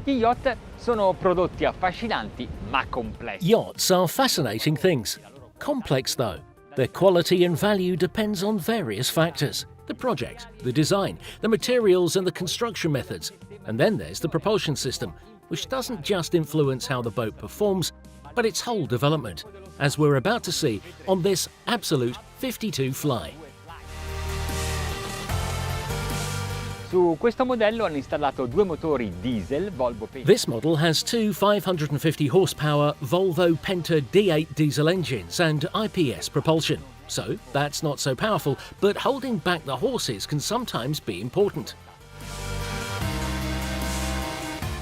Gli yacht sono prodotti affascinanti ma complessi. Yachts are fascinating things. Complex though. Their quality and value depends on various factors. The project, the design, the materials and the construction methods. And then there's the propulsion system, which doesn't just influence how the boat performs, but its whole development, as we're about to see on this absolute 52 Fly. Su questo modello hanno installato due motori diesel Volvo Penta. This model has two 550 horsepower Volvo Penta D8 diesel engines and IPS propulsion. So that's not so powerful, but holding back the horses can sometimes be important.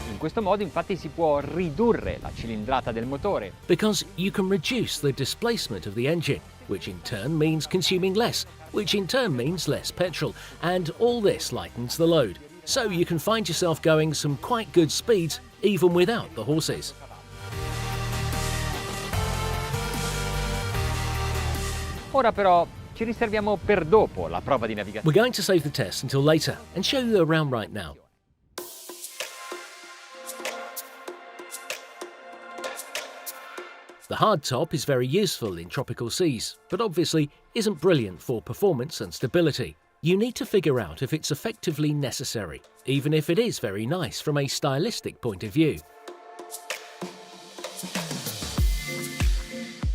In questo modo infatti si può ridurre la cilindrata del motore. Because you can reduce the displacement of the engine, which in turn means consuming less, which in turn means less petrol, and all this lightens the load. So you can find yourself going some quite good speeds even without the horses. Ora però ci riserviamo per dopo la prova di navigazione. We're going to save the test until later and show you around right now. The hardtop is very useful in tropical seas, but obviously isn't brilliant for performance and stability. You need to figure out if it's effectively necessary, even if it is very nice from a stylistic point of view.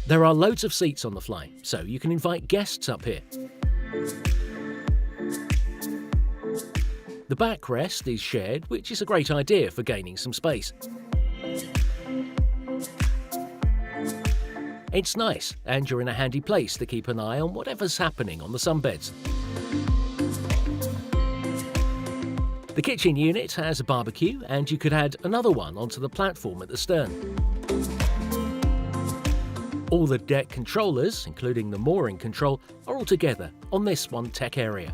There are loads of seats on the Fly, so you can invite guests up here. The backrest is shared, which is a great idea for gaining some space. It's nice, and you're in a handy place to keep an eye on whatever's happening on the sunbeds. The kitchen unit has a barbecue, and you could add another one onto the platform at the stern. All the deck controllers, including the mooring control, are all together on this one tech area.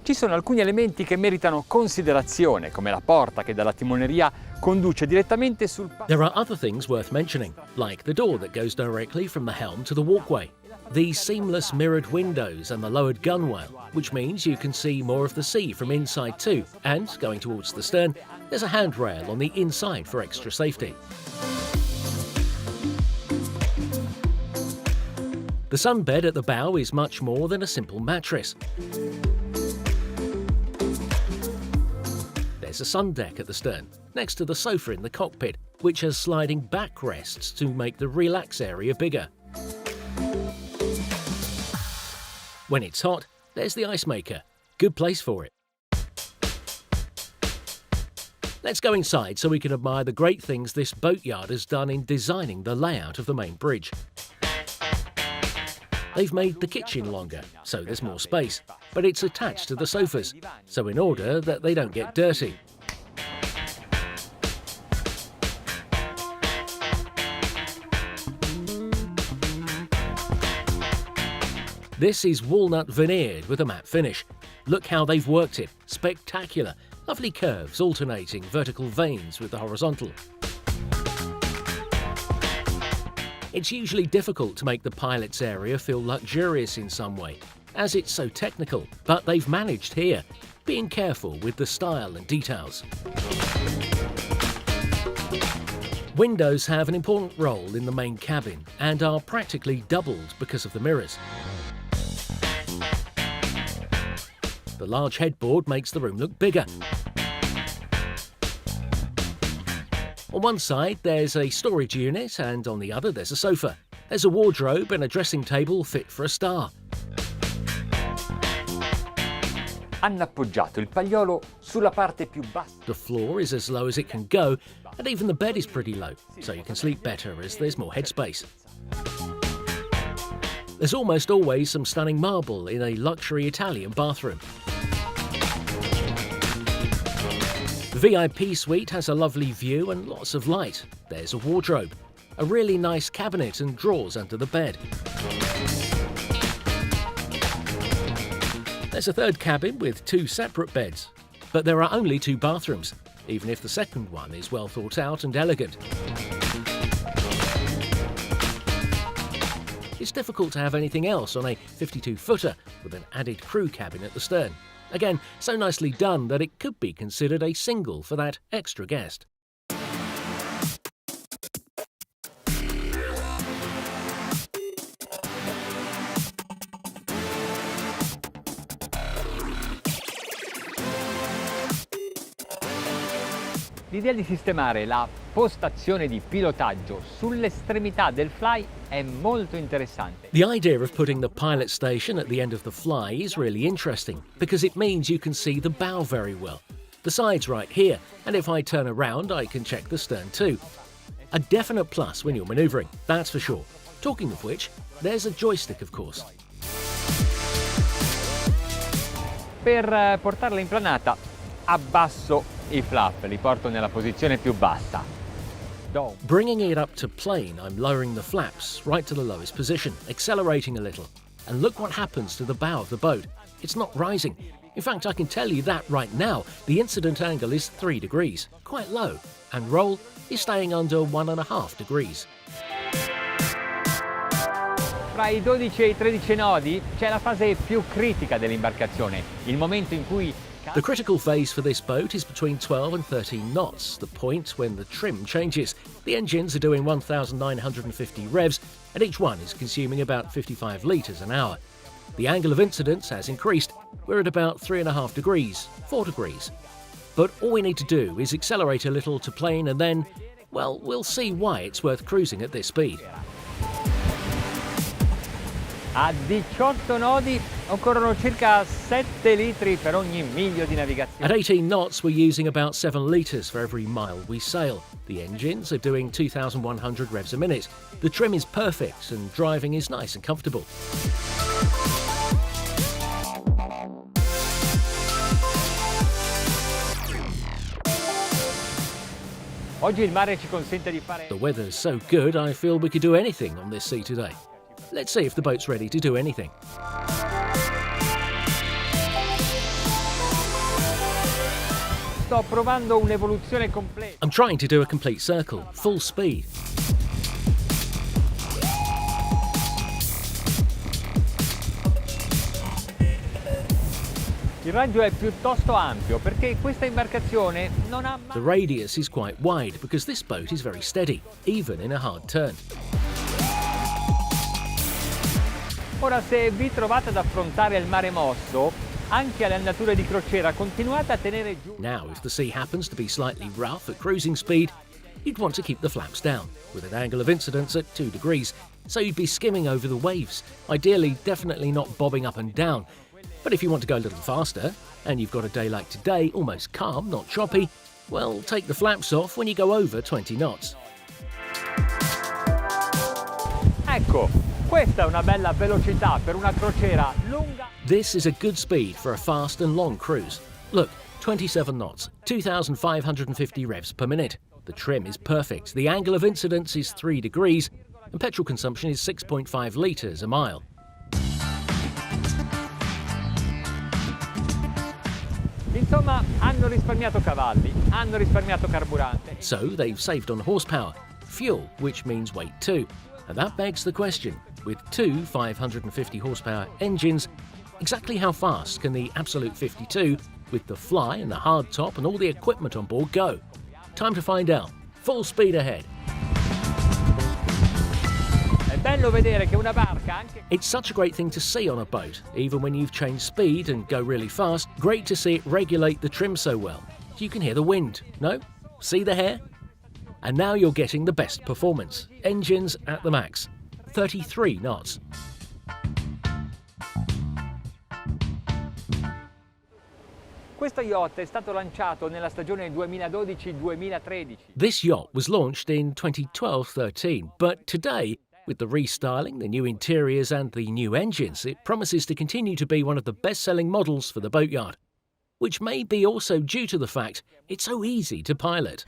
Ci sono alcuni elementi che meritano considerazione, come la porta che dalla timoneria conduce direttamente sul There are other things worth mentioning, like the door that goes directly from the helm to the walkway, the seamless mirrored windows and the lowered gunwale, which means you can see more of the sea from inside too, and going towards the stern, there's a handrail on the inside for extra safety. The sunbed at the bow is much more than a simple mattress. There's a sun deck at the stern, next to the sofa in the cockpit, which has sliding backrests to make the relax area bigger. When it's hot, there's the ice maker. Good place for it. Let's go inside so we can admire the great things this boatyard has done in designing the layout of the main bridge. They've made the kitchen longer, so there's more space, but it's attached to the sofas, so in order that they don't get dirty. This is walnut veneered with a matte finish. Look how they've worked it. Spectacular. Lovely curves alternating vertical veins with the horizontal. It's usually difficult to make the pilot's area feel luxurious in some way, as it's so technical, but they've managed here, being careful with the style and details. Windows have an important role in the main cabin and are practically doubled because of the mirrors. The large headboard makes the room look bigger. On one side there's a storage unit and on the other there's a sofa. There's a wardrobe and a dressing table fit for a star. Hanno appoggiato il pagliolo sulla parte più bassa. The floor is as low as it can go, and even the bed is pretty low, so you can sleep better as there's more headspace. There's almost always some stunning marble in a luxury Italian bathroom. The VIP suite has a lovely view and lots of light. There's a wardrobe, a really nice cabinet and drawers under the bed. There's a third cabin with two separate beds, but there are only two bathrooms, even if the second one is well thought out and elegant. It's difficult to have anything else on a 52-footer with an added crew cabin at the stern. Again, so nicely done that it could be considered a single for that extra guest. L'idea di sistemare la postazione di pilotaggio sull'estremità del fly è molto interessante. The idea of putting the pilot station at the end of the fly is really interesting because it means you can see the bow very well. The side's right here, and if I turn around I can check the stern too. A definite plus when you're manoeuvring, that's for sure. Talking of which, there's a joystick of course. Per portarla in planata abbasso i flap, li porto nella posizione più bassa. Bringing it up to plane, I'm lowering the flaps right to the lowest position, accelerating a little. And look what happens to the bow of the boat. It's not rising. In fact, I can tell you that right now, the incident angle is 3 degrees, quite low, and roll is staying under 1.5 degrees. Fra i 12 e i 13 nodi c'è la fase più critica dell'imbarcazione, il momento in cui The critical phase for this boat is between 12 and 13 knots, the point when the trim changes. The engines are doing 1,950 revs, and each one is consuming about 55 litres an hour. The angle of incidence has increased. We're at about 3.5 degrees, 4 degrees. But all we need to do is accelerate a little to plane and then, well, we'll see why it's worth cruising at this speed. a 18 nodi occorrono circa 7 litri per ogni miglio di navigazione. At 18 knots, we're using about 7 litres for every mile we sail. The engines are doing 2,100 revs a minute. The trim is perfect and driving is nice and comfortable. Oggi il mare ci consente di fare... The weather's so good, I feel we could do anything on this sea today. Let's see if the boat's ready to do anything. Sto provando un'evoluzione completa. I'm trying to do a complete circle, full speed. Il raggio è piuttosto ampio perché questa imbarcazione non ha mai... The radius is quite wide because this boat is very steady, even in a hard turn. Ora, se vi trovate ad affrontare il mare mosso, anche alle andature di crociera continuate a tenere giù. Now, if the sea happens to be slightly rough at cruising speed, you'd want to keep the flaps down, with an angle of incidence at 2 degrees, so you'd be skimming over the waves, ideally definitely not bobbing up and down. But if you want to go a little faster, and you've got a day like today, almost calm, not choppy, well, take the flaps off when you go over 20 knots. Ecco, questa è una bella velocità per una crociera lunga. This is a good speed for a fast and long cruise. Look, 27 knots, 2,550 revs per minute. The trim is perfect, the angle of incidence is 3 degrees, and petrol consumption is 6.5 litres a mile. Insomma, hanno risparmiato cavalli, hanno risparmiato carburante. So they've saved on horsepower, fuel, which means weight too. And that begs the question, with two 550 horsepower engines, exactly how fast can the Absolute 52, with the fly and the hard top and all the equipment on board, go? Time to find out. Full speed ahead. È bello vedere che una barca anche... It's such a great thing to see on a boat, even when you've changed speed and go really fast. Great to see it regulate the trim so well. You can hear the wind, no? See the hair? And now you're getting the best performance. Engines at the max. 33 knots. Questo yacht è stato lanciato nella stagione 2012-2013. This yacht was launched in 2012-13, but today, with the restyling, the new interiors and the new engines, it promises to continue to be one of the best-selling models for the boatyard, which may be also due to the fact it's so easy to pilot.